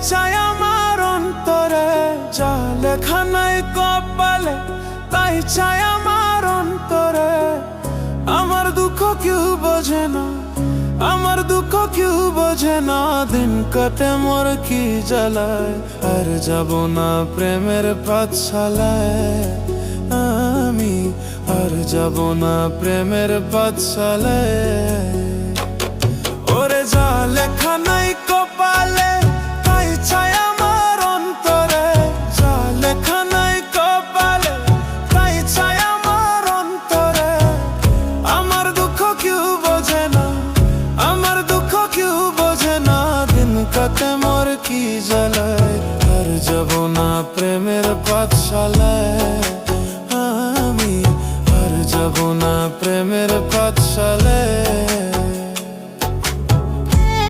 চাই আমার অন্তরে, যা লেখা নাই কপালে তাই চাই আমার অন্তরে। আমার দুঃখ কেউ বোঝে না, আমার দুঃখ কেউ বোঝে না, দিন কাটে মোর কি জ্বালায়। আর যাব না প্রেমের পাঠশালায় আমি, আর যাব না প্রেমের পাঠশালায়। ওরে যা